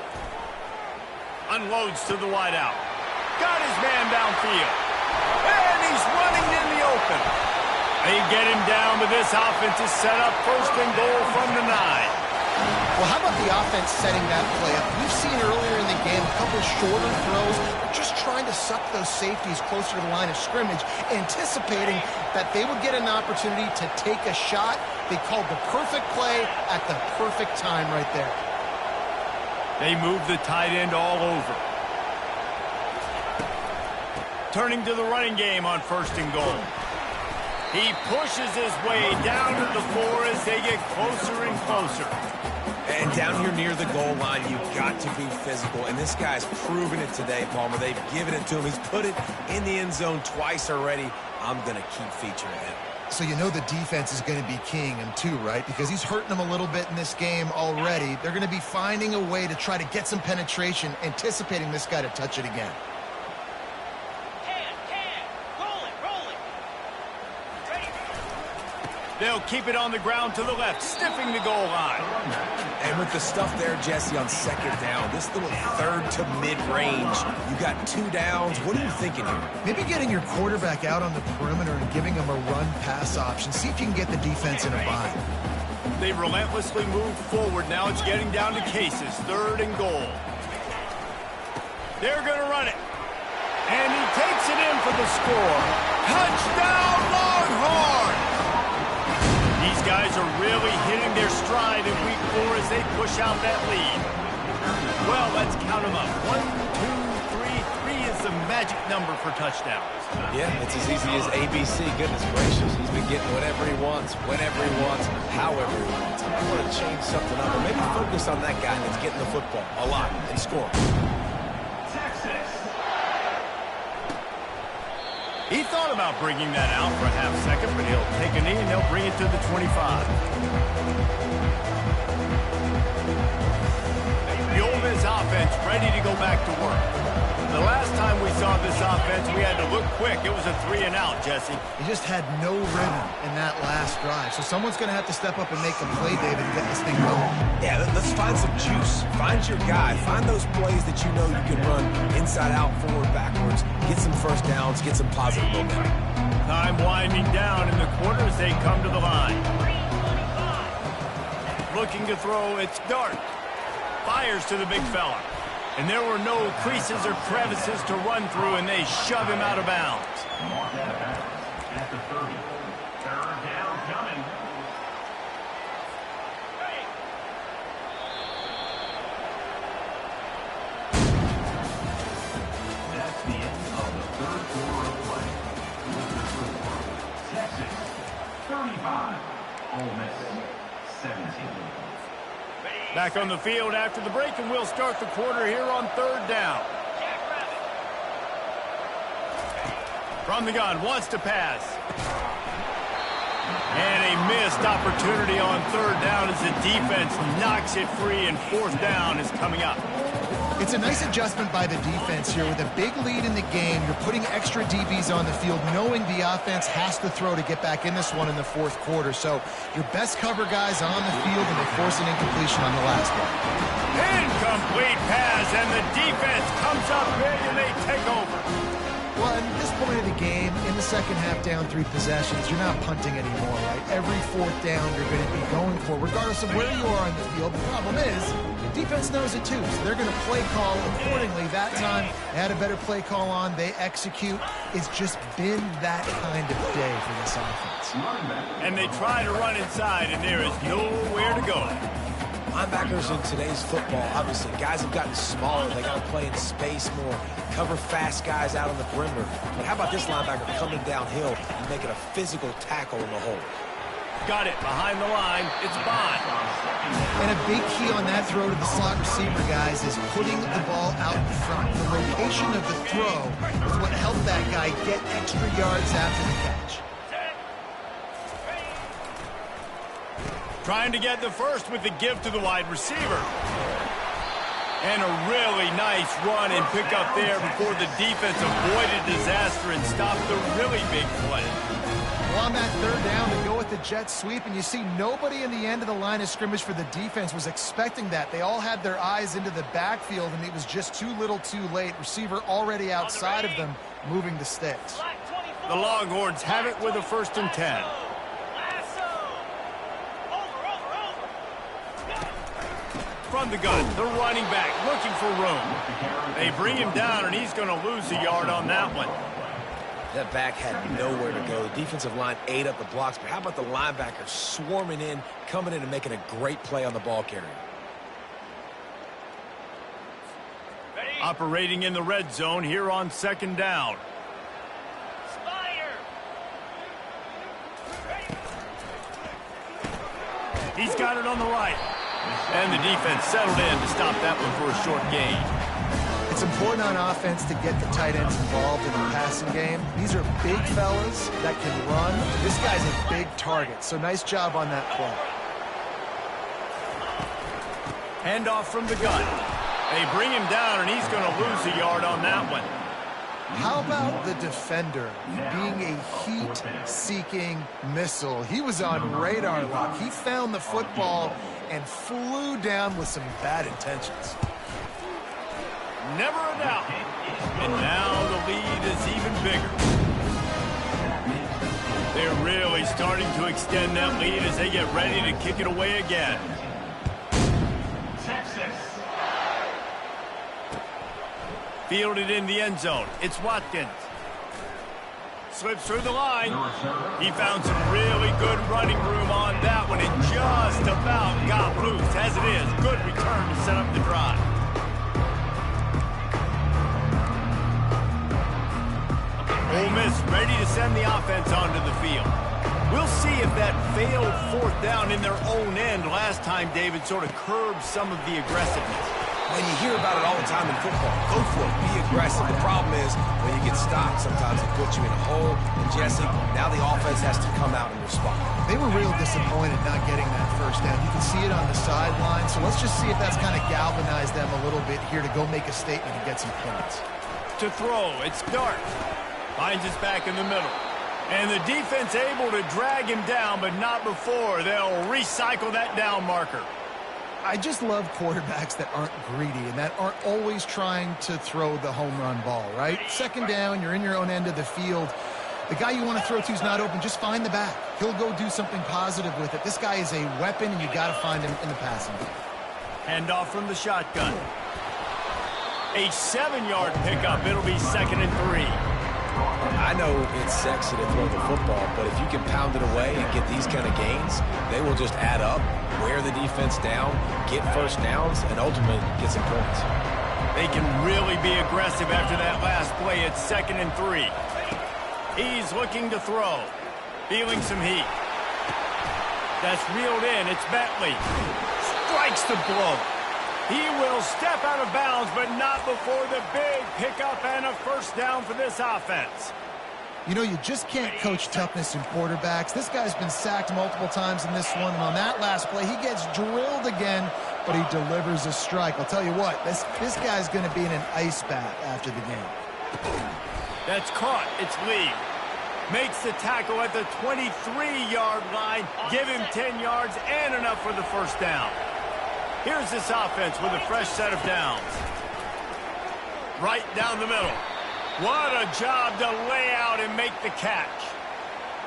A: Unloads to the wideout. Got his man downfield. And he's running in the open. They get him down, but this offense is set up first and goal from the 9.
B: Well, how about the offense setting that play up? We've seen earlier in the game a couple shorter throws, just trying to suck those safeties closer to the line of scrimmage, anticipating that they would get an opportunity to take a shot. They called the perfect play at the perfect time right there.
A: They move the tight end all over. Turning to the running game on first and goal. He pushes his way down to the floor as they get closer and closer.
C: And down here near the goal line, you've got to be physical. And this guy's proven it today, Palmer. They've given it to him. He's put it in the end zone twice already. I'm going to keep featuring him.
B: So you know the defense is going to be keying him too, right? Because he's hurting them a little bit in this game already. They're going to be finding a way to try to get some penetration, anticipating this guy to touch it again.
A: They'll keep it on the ground to the left, sniffing the goal line.
C: And with the stuff there, Jesse, on second down, this little third to mid-range, you got 2 downs. What are you thinking here?
B: Maybe getting your quarterback out on the perimeter and giving him a run-pass option. See if you can get the defense in a bind.
A: They relentlessly move forward. Now it's getting down to cases. Third and goal. They're going to run it. And he takes it in for the score. Touchdown, Longhorns! These guys are really hitting their stride in week 4 as they push out that lead. Well, let's count them up. 1, 2, 3. 3 is the magic number for touchdowns.
C: Yeah, it's as easy as ABC. Goodness gracious. He's been getting whatever he wants, whenever he wants, however he wants. I want to change something up, or maybe focus on that guy that's getting the football a lot and scoring.
A: He thought about bringing that out for a half second, but he'll take a knee and they'll bring it to the 25. The Ole Miss offense ready to go back to work. The last time we saw this offense, we had to look quick. It was a 3-and-out, Jesse.
B: He just had no rhythm in that last drive. So someone's going to have to step up and make a play, David, to get this thing going.
C: Yeah, let's find some juice. Find your guy. Find those plays that you know you can run inside out, forward, backwards. Get some first downs. Get some positive momentum.
A: Time winding down in the quarter as they come to the line. Looking to throw, it's Dart. Fires to the big fella. And there were no creases or crevices to run through, and they shove him out of bounds.
E: At the 30. Third down coming. That's the end of the third quarter of play. Texas 35. Ole Miss 17.
A: Back on the field after the break, and we'll start the quarter here on third down. From the gun, wants to pass. And a missed opportunity on third down as the defense knocks it free, and fourth down is coming up.
B: It's a nice adjustment by the defense here. With a big lead in the game, you're putting extra DBs on the field, knowing the offense has to throw to get back in this one in the fourth quarter. So your best cover guys on the field, and they force an incompletion on the last one.
A: Incomplete pass, and the defense comes up big, and they take over.
B: Well, at this point of the game, in the second half, down 3 possessions, you're not punting anymore, right? Every fourth down you're going to be going for, regardless of where you are on the field. The problem is, the defense knows it too, so they're going to play call accordingly. That time, they had a better play call on. They execute. It's just been that kind of day for this offense.
A: And they try to run inside, and there is nowhere to go.
C: Linebackers in today's football, obviously, guys have gotten smaller. They got to play in space more, cover fast guys out on the perimeter. But how about this linebacker coming downhill and making a physical tackle in the hole?
A: Got it behind the line. It's Bond.
B: And a big key on that throw to the slot receiver, guys, is putting the ball out in front. The location of the throw is what helped that guy get extra yards after the catch.
A: Trying to get the first with the give to the wide receiver. And a really nice run and pick up there before the defense avoided disaster and stopped the really big play.
B: Well, on that third down, they go with the jet sweep, and you see nobody in the end of the line of scrimmage for the defense was expecting that. They all had their eyes into the backfield, and it was just too little too late. Receiver already outside of them, moving the sticks.
A: The Longhorns have it with a 1st and 10. From the gun, the running back looking for room. They bring him down, and he's going to lose a yard on that one.
C: That back had nowhere to go. The defensive line ate up the blocks, but how about the linebacker swarming in, coming in and making a great play on the ball carrier?
A: Operating in the red zone here on 2nd down. He's got it on the right. And the defense settled in to stop that one for a short gain.
B: It's important on offense to get the tight ends involved in the passing game. These are big fellas that can run. This guy's a big target, so nice job on that play.
A: Handoff from the gun. They bring him down, and he's going to lose a yard on that one.
B: How about the defender being a heat-seeking missile? He was on radar lock. He found the football and flew down with some bad intentions.
A: Never a doubt. And now the lead is even bigger. They're really starting to extend that lead as they get ready to kick it away again. Fielded in the end zone. It's Watkins. Slips through the line. He found some really good running room on that one and just about got loose. As it is, good return to set up the drive. Ole Miss ready to send the offense onto the field. We'll see if that failed 4th down in their own end last time, David, sort of curbed some of the aggressiveness.
C: When you hear about it all the time in football, go for it, be aggressive. The problem is when you get stopped, sometimes it puts you in a hole. And Jesse, now the offense has to come out and respond.
B: They were real disappointed not getting that 1st down. You can see it on the sideline, so let's just see if that's kind of galvanized them a little bit here to go make a statement and get some points.
A: To throw, it's Dart. Finds his back in the middle. And the defense able to drag him down, but not before. They'll recycle that down marker.
B: I just love quarterbacks that aren't greedy and that aren't always trying to throw the home run ball, right? 2nd down, you're in your own end of the field. The guy you want to throw to is not open. Just find the back. He'll go do something positive with it. This guy is a weapon, and you got to find him in the passing game.
A: Handoff from the shotgun. A 7-yard pickup. It'll be 2nd and 3.
C: I know it's sexy to throw the football, but if you can pound it away and get these kind of gains, they will just add up, wear the defense down, get 1st downs, and ultimately get some points.
A: They can really be aggressive after that last play. It's 2nd and 3. He's looking to throw. Feeling some heat. That's reeled in. It's Bentley. Strikes the blow. He will step out of bounds, but not before the big pickup and a 1st down for this offense.
B: You know, you just can't coach toughness in quarterbacks. This guy's been sacked multiple times in this one, and on that last play, he gets drilled again, but he delivers a strike. I'll tell you what, this guy's going to be in an ice bath after the game.
A: That's caught. It's Lee. Makes the tackle at the 23-yard line. Give him 10 yards and enough for the 1st down. Here's this offense with a fresh set of downs. Right down the middle. What a job to lay out and make the catch.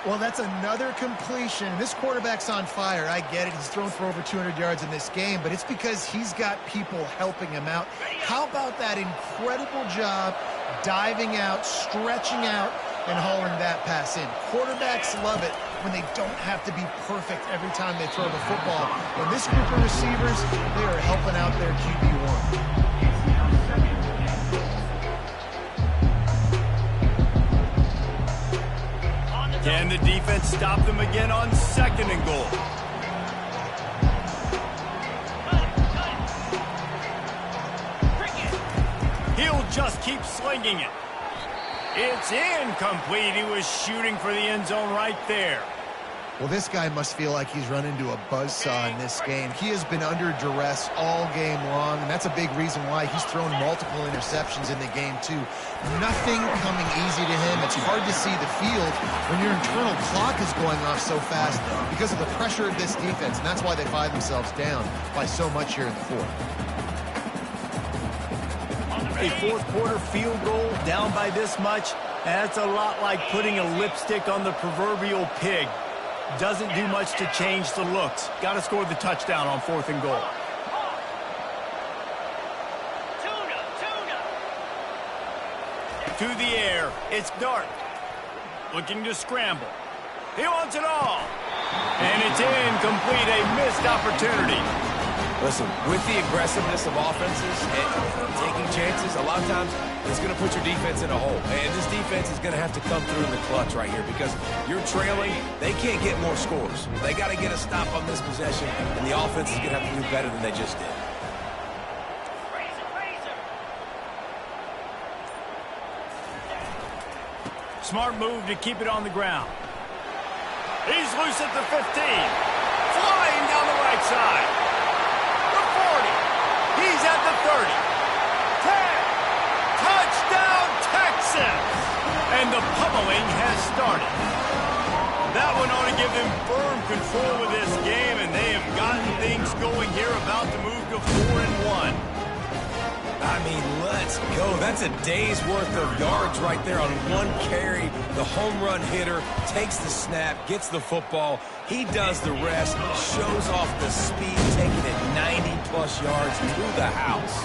B: Well, that's another completion. This quarterback's on fire. I get it. He's thrown for over 200 yards in this game, but it's because he's got people helping him out. How about that incredible job diving out, stretching out, and hauling that pass in? Quarterbacks love it when they don't have to be perfect every time they throw the football. And this group of receivers, they are helping out their QB1.
A: Can the defense stop them again on 2nd and goal? He'll just keep slinging it. It's incomplete. He was shooting for the end zone right there.
B: Well, this guy must feel like he's run into a buzzsaw in this game. He has been under duress all game long, and that's a big reason why he's thrown multiple interceptions in the game, too. Nothing coming easy to him. It's hard to see the field when your internal clock is going off so fast because of the pressure of this defense, and that's why they find themselves down by so much here in the fourth.
A: A fourth-quarter field goal down by this much, that's a lot like putting a lipstick on the proverbial pig. Doesn't do much to change the looks. Got to score the touchdown on 4th and goal. To the air, it's Dart. Looking to scramble. He wants it all. And it's incomplete, a missed opportunity.
C: Listen, with the aggressiveness of offenses and taking chances, a lot of times it's going to put your defense in a hole. And this defense is going to have to come through in the clutch right here because you're trailing. They can't get more scores. They got to get a stop on this possession, and the offense is going to have to do better than they just did.
A: Smart move to keep it on the ground. He's loose at the 15. Flying down the right side. The 40. He's at the 30. 10. Touchdown, Texas! And the pummeling has started. That one ought to give them firm control of this game, and they have gotten things going here, about to move to 4-1.
C: I mean, let's go. That's a day's worth of yards right there on one carry. The home run hitter takes the snap, gets the football. He does the rest, shows off the speed, taking it 90-plus yards to the house.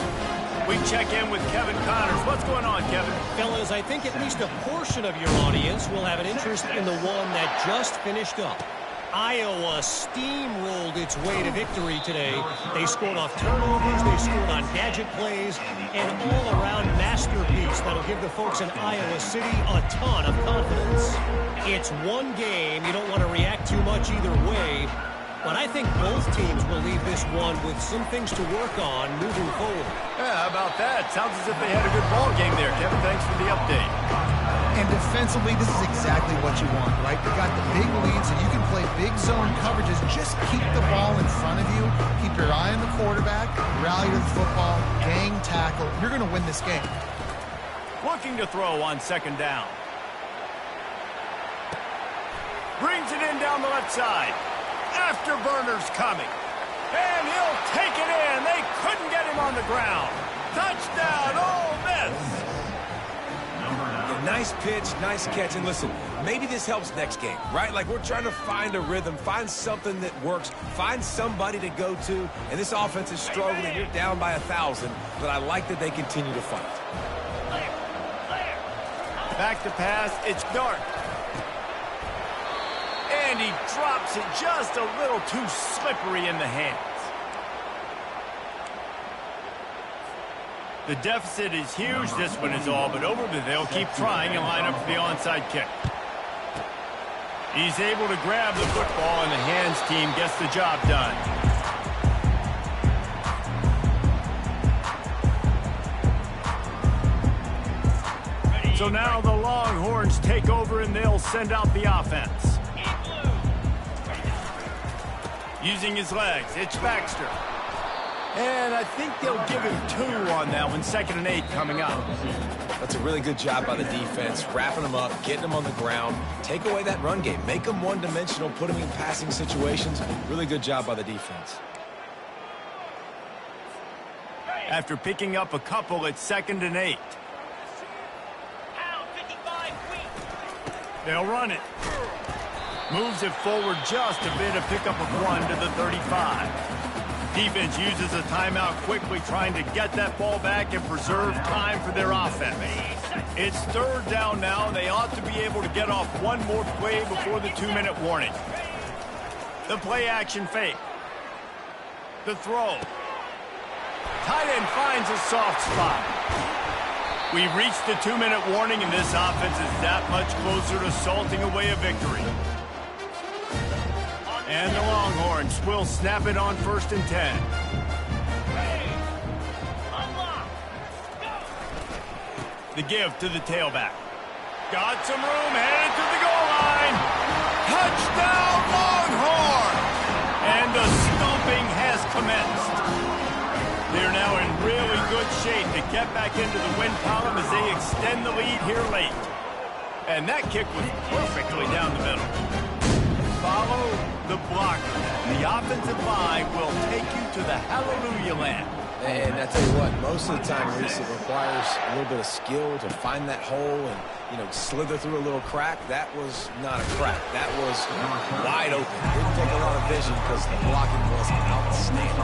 A: We check in with Kevin Connors. What's going on, Kevin?
F: Fellas, I think at least a portion of your audience will have an interest in the one that just finished up. Iowa steamrolled its way to victory today. They scored off turnovers, they scored on gadget plays, an all-around masterpiece that'll give the folks in Iowa City a ton of confidence. It's one game. You don't want to react too much either way, but I think both teams will leave this one with some things to work on moving forward.
A: Yeah, how about that? Sounds as if they had a good ball game there, Kevin. Thanks for the update.
B: And defensively, this is exactly what you want, right? You got the big leads, and you can play big zone coverages. Just keep the ball in front of you. Keep your eye on the quarterback. Rally to the football. Gang tackle. You're going to win this game.
A: Looking to throw on 2nd down. Brings it in down the left side. Afterburner's coming. And he'll take it in. They couldn't get him on the ground. Touchdown, Ole Miss.
C: Nice pitch, nice catch, and listen, maybe this helps next game, right? Like, we're trying to find a rhythm, find something that works, find somebody to go to, and this offense is struggling. You're down by 1,000, but I like that they continue to fight.
A: Back to pass, it's Dart. And he drops it just a little too slippery in the hands. The deficit is huge. This one is all but over, but they'll keep trying and line up for the onside kick. He's able to grab the football, and the hands team gets the job done. So now the Longhorns take over, and they'll send out the offense. Using his legs, it's Baxter. And I think they'll give him 2 on that one. 2nd and 8 coming up.
C: That's a really good job by the defense, wrapping them up, getting them on the ground. Take away that run game. Make them one-dimensional, put them in passing situations. Really good job by the defense.
A: After picking up a couple, it's 2nd and 8. They'll run it. Moves it forward just a bit to pick up a 1 to the 35. Defense uses a timeout quickly, trying to get that ball back and preserve time for their offense. It's 3rd down now. They ought to be able to get off one more play before the 2-minute warning. The play action fake. The throw. Tight end finds a soft spot. We've reached the 2-minute warning, and this offense is that much closer to salting away a victory. And the Longhorns will snap it on 1st and 10. The give to the tailback. Got some room, headed to the goal line. Touchdown, right back into the win column as they extend the lead here late. And that kick was perfectly down the middle. Follow the blocker. The offensive line will take you to the hallelujah land.
C: And I tell you what, most of the time, Reese, it requires a little bit of skill to find that hole and, slither through a little crack. That was not a crack. That was wide open. Didn't take a lot of vision because the blocking was outstanding.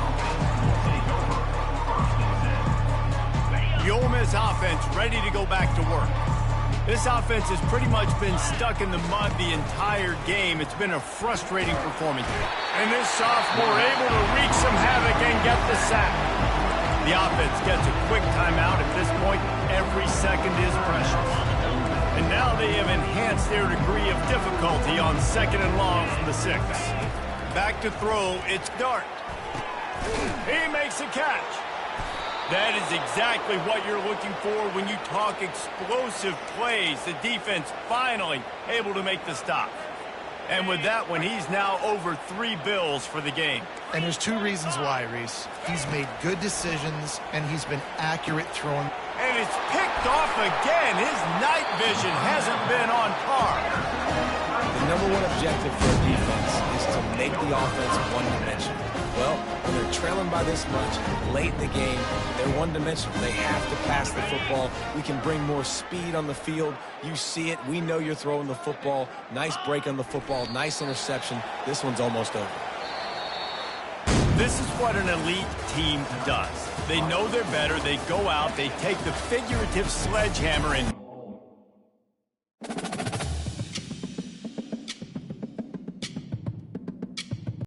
A: The Ole Miss offense ready to go back to work. This offense has pretty much been stuck in the mud the entire game. It's been a frustrating performance. And this sophomore able to wreak some havoc and get the sack. The offense gets a quick timeout. At this point, every second is precious. And now they have enhanced their degree of difficulty on 2nd and long from the 6. Back to throw, it's Dart. He makes a catch. That is exactly what you're looking for when you talk explosive plays. The defense finally able to make the stop. And with that one, he's now over 3 bills for the game.
B: And there's 2 reasons why, Reese. He's made good decisions, and he's been accurate throwing.
A: And it's picked off again. His night vision hasn't been on par.
C: The #1 objective for a defense is to make the offense one-dimensional. Well, when they're trailing by this much, late in the game, they're one-dimensional. They have to pass the football. We can bring more speed on the field. You see it. We know you're throwing the football. Nice break on the football. Nice interception. This one's almost over.
A: This is what an elite team does. They know they're better. They go out. They take the figurative sledgehammer and